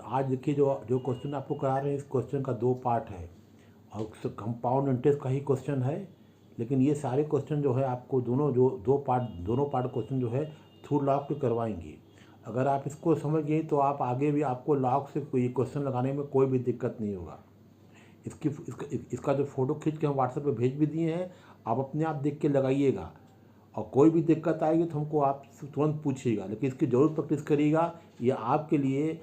आज देखिए जो जो क्वेश्चन आपको करा रहे हैं, इस क्वेश्चन का 2 पार्ट है और कंपाउंड इंटरेस्ट का ही क्वेश्चन है। लेकिन ये सारे क्वेश्चन जो है आपको दोनों पार्ट क्वेश्चन जो है थ्रू लॉग के करवाएंगे। अगर आप इसको समझ गए तो आप आगे भी आपको लॉग से कोई क्वेश्चन लगाने में कोई भी दिक्कत नहीं होगा। इसका जो फ़ोटो खींच के हम व्हाट्सएप पे भेज भी दिए हैं, आप अपने आप देख के लगाइएगा और कोई भी दिक्कत आएगी तो हमको आप तुरंत पूछिएगा। लेकिन इसकी ज़रूर प्रैक्टिस करिएगा। ये आपके लिए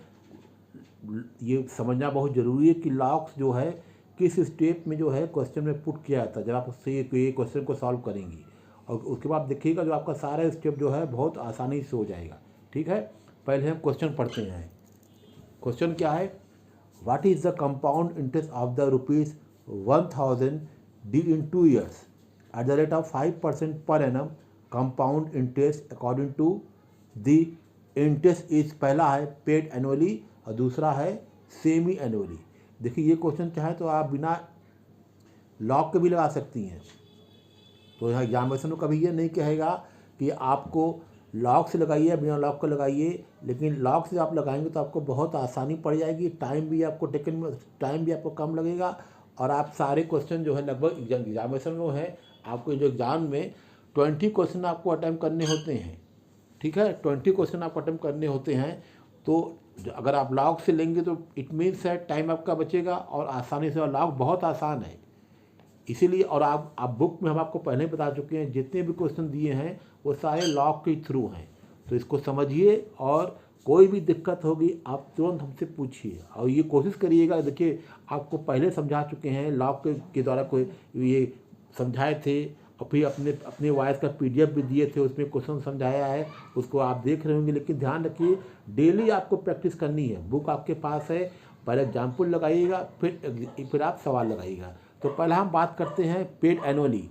ये समझना बहुत ज़रूरी है कि लॉग्स जो है किस स्टेप में जो है क्वेश्चन में पुट किया जाता है जब आप उससे ये क्वेश्चन को सॉल्व करेंगी। और उसके बाद देखिएगा जो आपका सारा स्टेप जो है बहुत आसानी से हो जाएगा। ठीक है, पहले हम क्वेश्चन पढ़ते हैं। क्वेश्चन क्या है? What is the compound interest of the ₹1000 due in 2 years at the rate of 5% per annum compound interest according to the interest is, पहला है पेड एनुअली और दूसरा है सेमी एनुअली। देखिए ये क्वेश्चन चाहे तो आप बिना लॉग के भी लगा सकती हैं। तो यहाँ एग्जामिनेशन में कभी ये नहीं कहेगा कि आपको लॉग से लगाइए बिना लॉग का लगाइए, लेकिन लॉग से आप लगाएंगे तो आपको बहुत आसानी पड़ जाएगी। टाइम भी आपको कम लगेगा और आप सारे क्वेश्चन जो है लगभग एग्जामिनेशन में है आपको जो एग्जाम में 20 क्वेश्चन आपको अटैम्प्ट करने होते हैं। ठीक है, 20 क्वेश्चन आपको अटैम्प्ट करने होते हैं। तो अगर आप लॉग से लेंगे तो इट मीन्स है टाइम आपका बचेगा और आसानी से, और लॉग बहुत आसान है इसीलिए। और आप बुक में हम आपको पहले ही बता चुके हैं जितने भी क्वेश्चन दिए हैं वो सारे लॉग के थ्रू हैं। तो इसको समझिए और कोई भी दिक्कत होगी आप तुरंत हमसे पूछिए और ये कोशिश करिएगा। देखिए आपको पहले समझा चुके हैं, लॉग के द्वारा कोई ये समझाए थे और फिर अपने वॉइस का PDF भी दिए थे, उसमें क्वेश्चन समझाया है, उसको आप देख रहे होंगे। लेकिन ध्यान रखिए डेली आपको प्रैक्टिस करनी है। बुक आपके पास है, पहले एग्जाम्पल लगाइएगा फिर आप सवाल लगाइएगा। तो पहला हम बात करते हैं पेड एनुअली।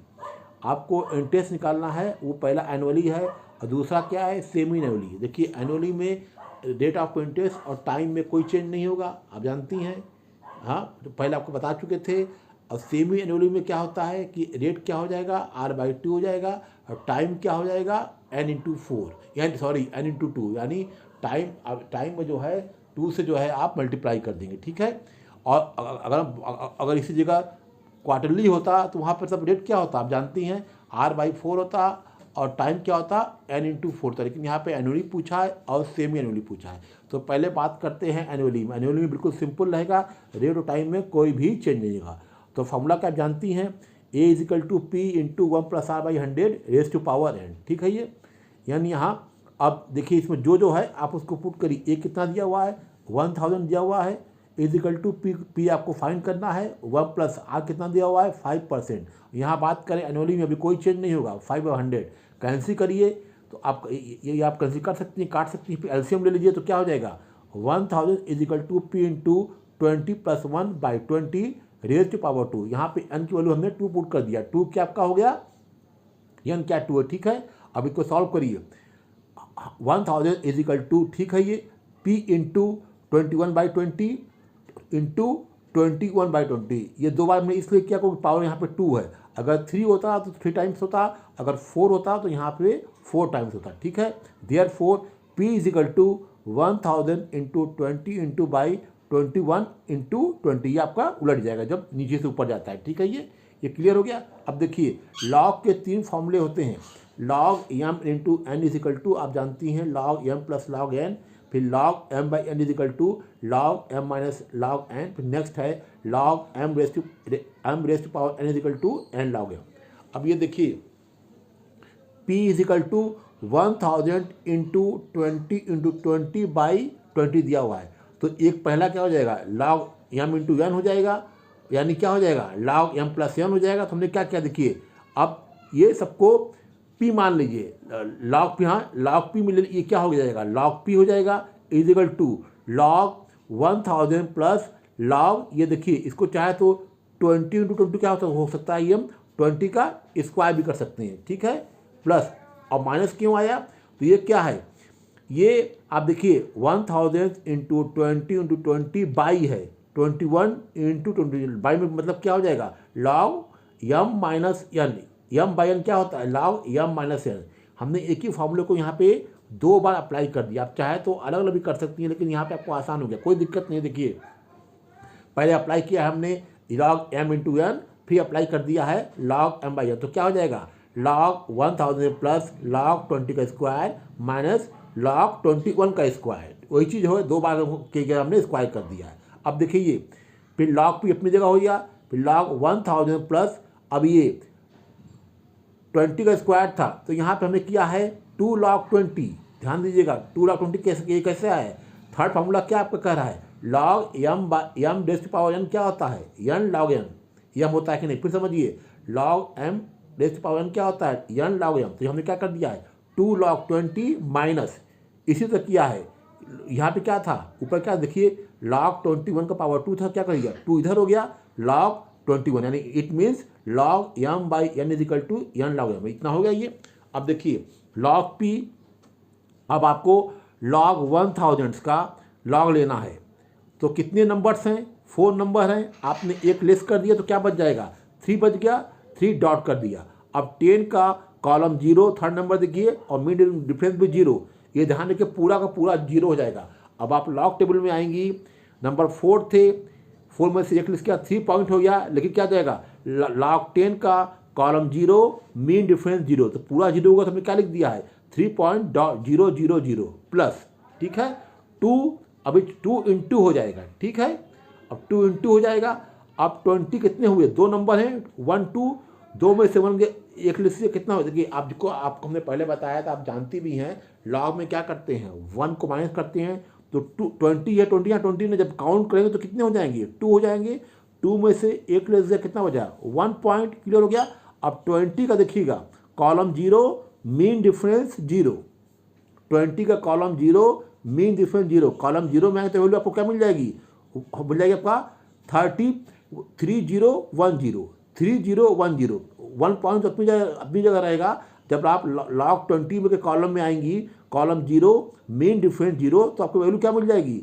आपको इंटरेस्ट निकालना है, वो पहला एनुअली है और दूसरा क्या है सेमी एनुअली। देखिए एनुअली में रेट ऑफ इंटरेस्ट और टाइम में कोई चेंज नहीं होगा, आप जानती हैं। हाँ, तो पहले आपको बता चुके थे। और सेमी एनुअली में क्या होता है कि रेट क्या हो जाएगा R/2 हो जाएगा और टाइम क्या हो जाएगा N/4 यानी N/2 यानी टाइम में जो है 2 से जो है आप मल्टीप्लाई कर देंगे। ठीक है, और अगर इसी जगह क्वार्टरली होता तो वहाँ पर सब रेट क्या होता आप जानती हैं, R/4 होता और टाइम क्या होता N/4 होता। लेकिन यहाँ पे एनुअली पूछा है और सेमी एनुअली पूछा है। तो पहले बात करते हैं एनुअली में। एनुअली में बिल्कुल सिंपल रहेगा, रेट और टाइम में कोई भी चेंज नहीं होगा। तो फॉर्मूला क्या जानती हैं, A = P × 1 + R/100 raised to power n। ठीक है, ये यानी यहाँ अब देखिए इसमें जो है आप उसको पुट करिए। A कितना दिया हुआ है 1000 दिया हुआ है, A = P आपको फाइंड करना है, 1 + R कितना दिया हुआ है 5%। यहाँ बात करें एनुअली में अभी कोई चेंज नहीं होगा, 5/100 कैंसिल करिए तो आप ये आप कैंसिल कर सकती हैं, काट सकती हैं। फिर एलसीएम ले लीजिए तो क्या हो जाएगा 1000 = P × 20 + 1/20 raised to power 2। यहाँ पे n की वैल्यू हमने 2 पुट कर दिया। 2 क्या आपका हो गया, n क्या 2 है। ठीक है, अब इसको सॉल्व करिए। 1000 = ठीक है ये P × 21/20 × 21/20। ये 2 बार मैंने इसलिए किया क्योंकि पावर यहाँ पे 2 है। अगर 3 होता तो 3 टाइम्स होता, अगर 4 होता तो यहाँ पे 4 टाइम्स होता। ठीक है, therefore P = 1000 × 20 × 21 × 20 ये आपका उलट जाएगा जब नीचे से ऊपर जाता है। ठीक है, ये क्लियर हो गया। अब देखिए लॉग के 3 फॉर्मूले होते हैं। log m × n = आप जानती हैं log m + log n, फिर log m/n = log m - log n, फिर नेक्स्ट है log m raised to power n = n log m। अब ये देखिए P = 1000 × 20 × 20/20 दिया हुआ है। तो एक पहला क्या हो जाएगा log m × n हो जाएगा, यानी क्या हो जाएगा log m + n हो जाएगा। तो हमने क्या किया देखिए, अब ये सबको P मान लीजिए, log P, हाँ log P मिले, ये क्या हो जाएगा log P हो जाएगा = log 1000 + log, ये देखिए इसको चाहे तो 20 × 20 क्या हो सकता है, ये हम 20 का स्क्वायर भी कर सकते हैं। ठीक है, प्लस और माइनस क्यों आया, तो ये क्या है, ये आप देखिए 1000 × 20 × 20 बाई है 21 × 20 बाई में मतलब क्या हो जाएगा log m - n। m/n क्या होता है log m - n। हमने एक ही फॉर्मूले को यहाँ पे 2 बार अप्लाई कर दिया। आप चाहे तो अलग अलग भी कर सकती हैं, लेकिन यहाँ पे आपको आसान हो गया, कोई दिक्कत नहीं। देखिए पहले अप्लाई किया हमने log m इंटू एन, फिर अप्लाई कर दिया है log m बाई एन, तो क्या हो जाएगा log 1000 प्लस log 20 का स्क्वायर माइनस log 21 का स्क्वायर। वही चीज़ हो 2 बार के गया हमने स्क्वायर कर दिया है। अब देखिए ये फिर log p अपनी जगह हो गया, फिर log 1000 प्लस अब ये 20 का स्क्वायर था, तो यहाँ पे हमने किया है 2 log 20। ध्यान दीजिएगा 2 log 20 कैसे आया है। थर्ड फार्मूला क्या आपका कह रहा है log m raise to power n क्या होता है n log n, m होता है कि नहीं, फिर समझिए log m raise to power n क्या होता है n log m। तो हमने क्या कर दिया है 2 log 20 माइनस इसी तरह किया है। यहाँ पे क्या था ऊपर क्या देखिए log 21 का पावर 2 था, क्या कर दिया 2 इधर हो गया log 21, यानी it means log m by n is equal to n log m। इतना हो गया ये। अब देखिए log p, अब आपको log 1000 का log लेना है, तो कितने नंबर्स हैं 4 नंबर हैं, आपने एक लेस कर दिया तो क्या बच जाएगा 3 बच गया, 3 डॉट कर दिया। अब 10 का कॉलम 0 थर्ड नंबर देखिए और मीन डिफरेंस भी 0, ये ध्यान रखिए पूरा का पूरा 0 हो जाएगा। अब आप लॉग टेबल में आएंगी, नंबर 4 थे, 4 में से एक लिस्ट किया 3 पॉइंट हो गया, लेकिन क्या जाएगा log 10 का कॉलम 0 मीन डिफरेंस 0, तो पूरा 0 होगा तो हमने क्या लिख दिया है 3.000 प्लस, ठीक है 2, अभी 2 इंटू हो जाएगा, ठीक है अब 2 इंटू हो जाएगा। अब 20 कितने हुए 2 नंबर हैं 1 2, 2 में से 1 के एक लिस्ट से कितना हो देखिए आपको हमने पहले बताया था, आप जानती भी हैं लॉग में क्या करते हैं 1 को माइनस करते हैं, तो 20 है 20 या 20 में जब काउंट करेंगे तो कितने हो जाएंगे 2 हो जाएंगे, 2 में से एक लेस से कितना बचा 1 पॉइंट, क्लियर हो गया। अब 20 का देखिएगा कॉलम 0 मीन डिफरेंस 0, 20 का कॉलम 0 मीन डिफरेंस 0, कॉलम 0 में आए तो वैल्यू आपको क्या मिल जाएगी आपका 3010 1 पॉइंट अपनी जगह रहेगा। जब आप log 20 के कॉलम में आएंगी कॉलम 0 मीन डिफरेंस 0, तो आपको वैल्यू क्या मिल जाएगी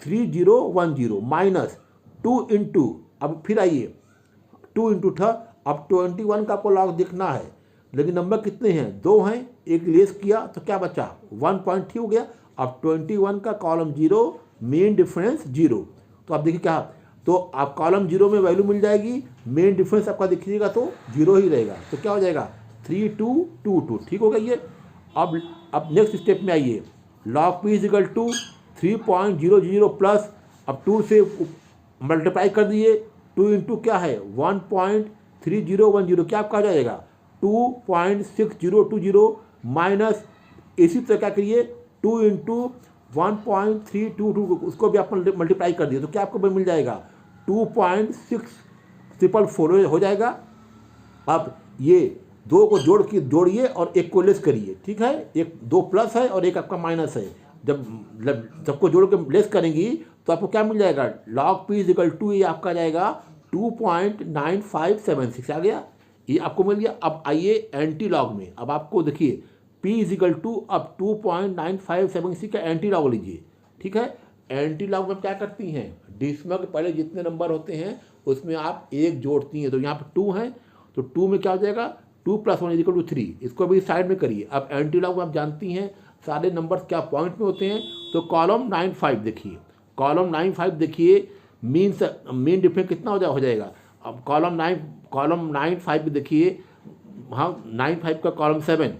3010 माइनस 2 इंटू, अब फिर आइए 2 इंटू था, अब 21 का आपको लॉग देखना है, लेकिन नंबर कितने हैं 2 हैं, एक लेस किया तो क्या बचा 1 पॉइंट ठीक हो गया। अब 21 का कॉलम 0 मेन डिफरेंस 0, तो आप देखिए क्या, तो आप कॉलम 0 में वैल्यू मिल जाएगी, मेन डिफरेंस आपका देखिएगा तो 0 ही रहेगा, तो क्या हो जाएगा 3222, ठीक हो गया ये। अब नेक्स्ट स्टेप में आइए, log p is equal to 3.00 plus, अब 2 से मल्टीप्लाई कर दिए, 2 इंटू क्या है 1.3010, क्या आपका आ जाएगा 2.6020 माइनस, इसी तरह क्या करिए 2 इंटू 1.322, उसको भी आप मल्टीप्लाई कर दिए तो क्या आपको मिल जाएगा 2.6444 हो जाएगा। अब ये 2 को जोड़िए और 1 को लेस करिए, ठीक है, एक 2 प्लस है और 1 आपका माइनस है, जब सबको जोड़ के लेस करेंगी तो आपको क्या मिल जाएगा log p is equal to, ये आपका जाएगा 2.9576 आ गया, ये आपको मिल गया। अब आइए एंटी लॉग में, अब आपको देखिए p इज इक्वल टू, अब 2.9576 का एंटी लॉग लीजिए, ठीक है। एंटी लॉग में क्या करती हैं डेसिमल के पहले जितने नंबर होते हैं उसमें आप 1 जोड़ती हैं, तो यहाँ पर 2 है तो 2 में क्या हो जाएगा 2 + 1 इक्वल टू 3, इसको भी साइड में करिए। अब एंटी लॉग में आप जानती हैं सारे नंबर्स क्या पॉइंट में होते हैं, तो कॉलम 95 देखिए, कॉलम 95 देखिए मीन डिफरेंस कितना हो जाएगा। अब कॉलम 95 देखिए, हाँ 95 का कॉलम 7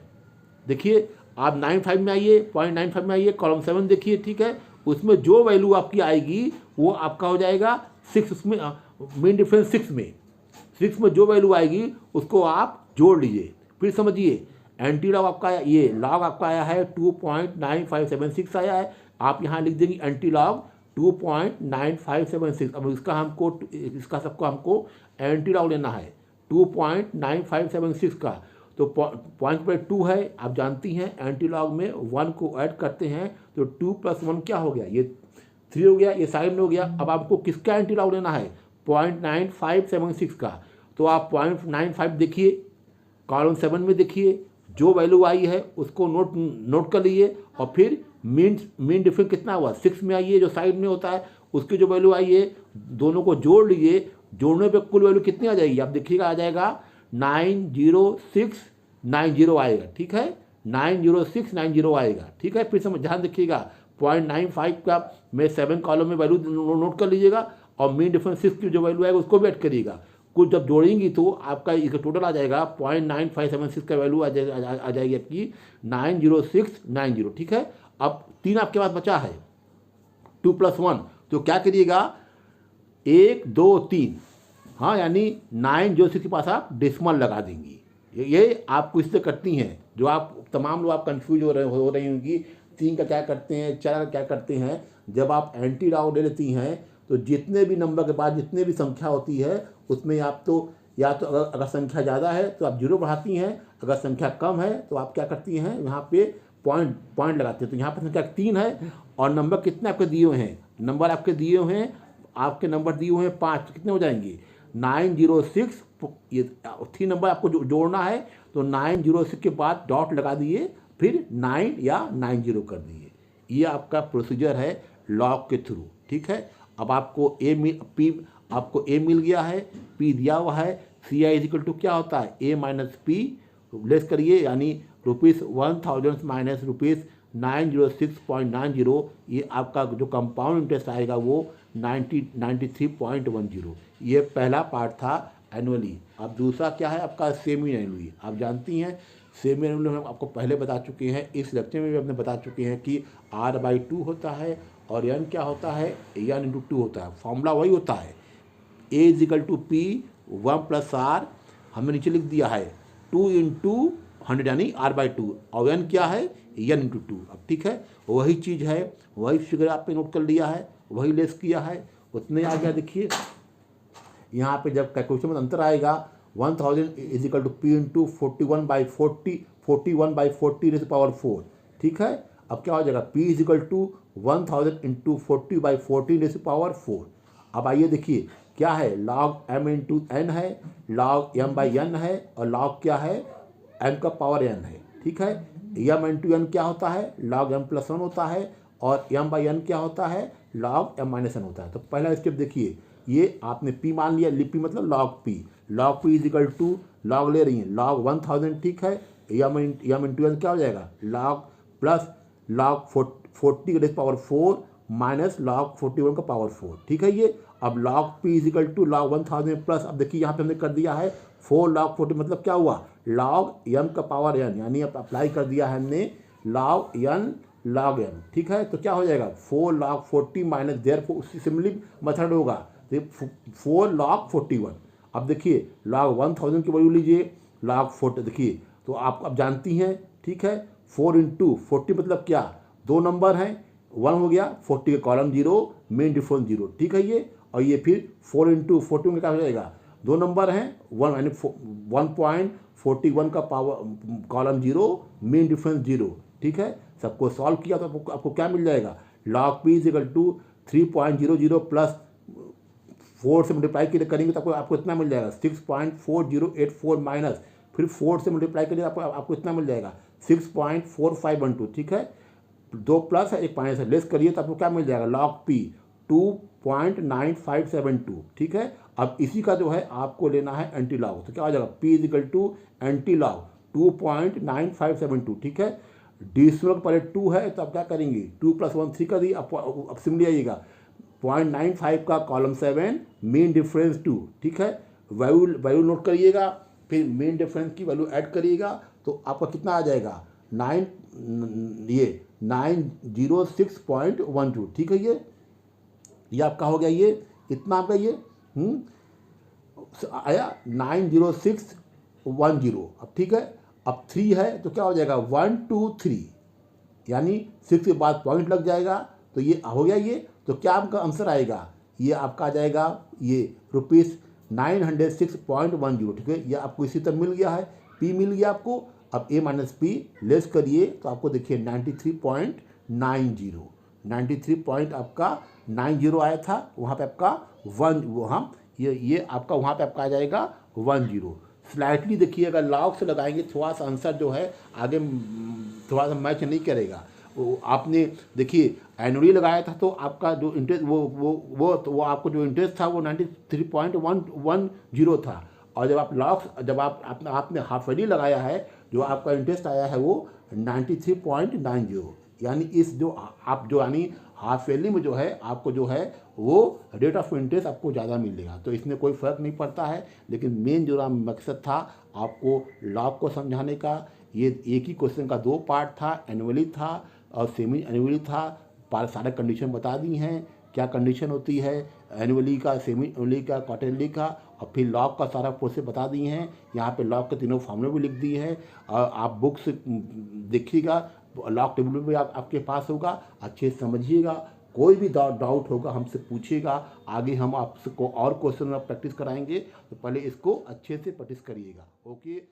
देखिए, आप 95 में आइए, 0.95 में आइए, कॉलम 7 देखिए, ठीक है, उसमें जो वैल्यू आपकी आएगी वो आपका हो जाएगा 6, उसमें मीन डिफरेंस 6 में जो वैल्यू आएगी उसको आप जोड़ लीजिए। फिर समझिए एंटी लॉग आपका ये लॉग आपका आया है 2.9576 आया है, आप यहाँ लिख देंगे एंटी लॉग 2.9576। अब इसका सबको हमको एंटी लॉग लेना है 2.9576 का, तो पॉइंट पर 2 है, आप जानती हैं एंटी लॉग में 1 को ऐड करते हैं तो 2 + 1 क्या हो गया, ये 3 हो गया, ये साइड में हो गया। अब आपको किसका एंटी लॉग लेना है 0.9576 का, तो आप 0.95 देखिए, कॉलम 7 में देखिए, जो वैल्यू आई है उसको नोट कर लीजिए, और फिर मीन डिफरेंस कितना हुआ 6 में आइए, जो साइड में होता है उसकी जो वैल्यू आई है दोनों को जोड़ लीजिए, जोड़ने पे कुल वैल्यू कितनी आ जाएगी आप देखिएगा, आ जाएगा 90690 आएगा, ठीक है 90690 आएगा। ठीक है, फिर से ध्यान देखिएगा 0.95 का मैं 7 कॉलम में वैल्यू नोट कर लीजिएगा और मीन डिफरेंस 6 की जो वैल्यू आएगा उसको भी ऐड करिएगा। कुछ जब जोड़ेंगी तो आपका इसका टोटल आ जाएगा 0.9576 का वैल्यू आ जाएगी आपकी 90690। ठीक है, अब 3 आपके पास बचा है 2+1, तो क्या करिएगा 1 2 3, हाँ यानी 906 के पास आप डेसिमल लगा देंगी। ये आपको इससे करती हैं जो आप तमाम लोग आप कंफ्यूज हो रही होंगी 3 का क्या करते हैं 4 का क्या करते हैं। जब आप एंटी लॉग ले लेती हैं तो जितने भी नंबर के बाद जितने भी संख्या होती है उसमें आप तो या तो अगर संख्या ज़्यादा है तो आप 0 बढ़ाती हैं, अगर संख्या कम है तो आप क्या करती हैं यहाँ पे पॉइंट लगाते हैं। तो यहाँ पर संख्या 3 है और नंबर कितने आपके दिए हुए हैं, नंबर आपके दिए हुए हैं, आपके नंबर दिए हुए हैं 5, कितने हो जाएंगे 906। ये 3 नंबर आपको जोड़ना है तो 906 के बाद डॉट लगा दिए, फिर 9 या 90 कर दिए। ये आपका प्रोसीजर है लॉग के थ्रू। ठीक है, अब आपको आपको ए मिल गया है, पी दिया हुआ है, सी आई इजिकल टू क्या होता है ए माइनस पी, लेस करिए यानी ₹1000 माइनस ₹906.90। ये आपका जो कंपाउंड इंटरेस्ट आएगा वो 93.10। ये पहला पार्ट था एनुअली। अब दूसरा क्या है आपका सेमी एनुअली। आप जानती हैं सेमी एनुअली हम आपको पहले बता चुके हैं, इस लेक्चर में भी हमने बता चुके हैं कि R/2 होता है और n क्या होता है n×2 होता है। फॉर्मूला वही होता है A = P 1+R, हमने नीचे लिख दिया है 2 × 100 यानी R/2 और n क्या है n×2। अब ठीक है, वही चीज़ है, वही फिगर आपने नोट कर लिया है, वही लेस किया है, उतने आ गया। देखिए यहाँ पे जब कैलकुलेशन में अंतर आएगा 1000 = P × 41/40 41/40⁴। ठीक है, अब क्या हो जाएगा P = 1000 × 40/40⁴। अब आइए देखिए क्या है log m × n है, log m/n है और log क्या है m का पावर n है। ठीक है, m × n क्या होता है log m+1 होता है और m/n क्या होता है log m-n होता है। तो पहला स्टेप देखिए, ये आपने p मान लिया, p मतलब log p = log ले रही हैं log 1000। ठीक है, m × n क्या हो जाएगा log plus log 40⁴ minus log 41 का पावर 4। ठीक है, ये अब log p = log 1000 प्लस, अब देखिए यहाँ पे हमने कर दिया है 4 log 40 मतलब क्या हुआ log m का पावर n, यानी अब अप्लाई कर दिया है हमने log n log m। ठीक है, तो क्या हो जाएगा 4 log 40 माइनस देयरफॉर उसी सिमिलर मेथड होगा तो 4 log 41। अब देखिए log 1000 की वैल्यू लीजिए log 40, देखिए तो आप अब जानती हैं। ठीक है, 4 × 40 मतलब क्या, 2 नंबर हैं, 1 हो गया 40 का कॉलम 0 मेन डिफरेंस 0। ठीक है, ये और ये फिर 4 × 40 में क्या हो जाएगा, 2 नंबर हैं 1 यानी 1.41 का पावर कॉलम 0 मेन डिफरेंस 0। ठीक है, सबको सॉल्व किया तो आपको क्या मिल जाएगा log p = 3.00 प्लस 4 से मल्टीप्लाई करेंगे तो आपको इतना मिल जाएगा 6.4084 माइनस फिर 4 से मल्टीप्लाई करिए आपको इतना मिल जाएगा 6.4512। ठीक है, 2 प्लस है 1 माइनस है, लेस करिए तो आपको क्या मिल जाएगा log p 2.9572। ठीक है, अब इसी का जो है आपको लेना है एंटी लॉग, तो क्या हो जाएगा p = एंटी लॉग 2.9572। ठीक है, डेसिमल पहले 2 है तो आप क्या करेंगे 2 + 1 3 कर दी। अब सिम्पली आइएगा 0.95 का कॉलम 7 मेन डिफरेंस 2। ठीक है, वैल्यू नोट करिएगा, फिर मेन डिफरेंस की वैल्यू ऐड करिएगा तो आपका कितना आ जाएगा 906.12। ठीक है, ये आपका हो गया, ये इतना आपका ये आया 90610। अब ठीक है, अब 3 है तो क्या हो जाएगा 1 2 3 यानी 6 के बाद पॉइंट लग जाएगा तो ये हो गया। ये तो क्या आपका आंसर आएगा, ये आपका आ जाएगा ये ₹906.10। ठीक है, ये आपको इसी तरह मिल गया है, p मिल गया आपको। अब a - p लेस करिए तो आपको देखिए 93.90 93 पॉइंट आपका 90 आया था, वहाँ पे आपका 1 वहाँ ये आपका वहाँ पे आपका आ जाएगा 10। स्लाइटली देखिए अगर लॉग से लगाएंगे थोड़ा सा आंसर जो है आगे थोड़ा सा मैच नहीं करेगा। वो आपने देखिए एनुअली लगाया था तो आपका जो इंटरेस्ट वो आपको जो इंटरेस्ट था वो 93.110 था, और जब आप लॉग जब आपने हाफ ईयरली लगाया है जो आपका इंटरेस्ट आया है वो 93.90, यानी इस जो आप जो यानी हाफ ईयरली में जो है आपको जो है वो रेट ऑफ इंटरेस्ट आपको ज़्यादा मिलेगा। तो इसमें कोई फ़र्क नहीं पड़ता है, लेकिन मेन जो मकसद था आपको लॉग को समझाने का। ये एक ही क्वेश्चन का 2 पार्ट था, एनुअली था और सेमी एनुअली था। सारे कंडीशन बता दी हैं, क्या कंडीशन होती है एनुअली का, सेमी एनुअली का, क्वार्टरली का, और फिर लॉग का सारा प्रोसेस बता दिए हैं। यहाँ पे लॉग के तीनों फॉर्मूले भी लिख दिए हैं, और आप बुक्स देखिएगा, लॉग टेबल भी आपके पास होगा, अच्छे से समझिएगा। कोई भी डाउट होगा हमसे पूछिएगा, आगे हम आपको और क्वेश्चन प्रैक्टिस कराएंगे। तो पहले इसको अच्छे से प्रैक्टिस करिएगा। ओके।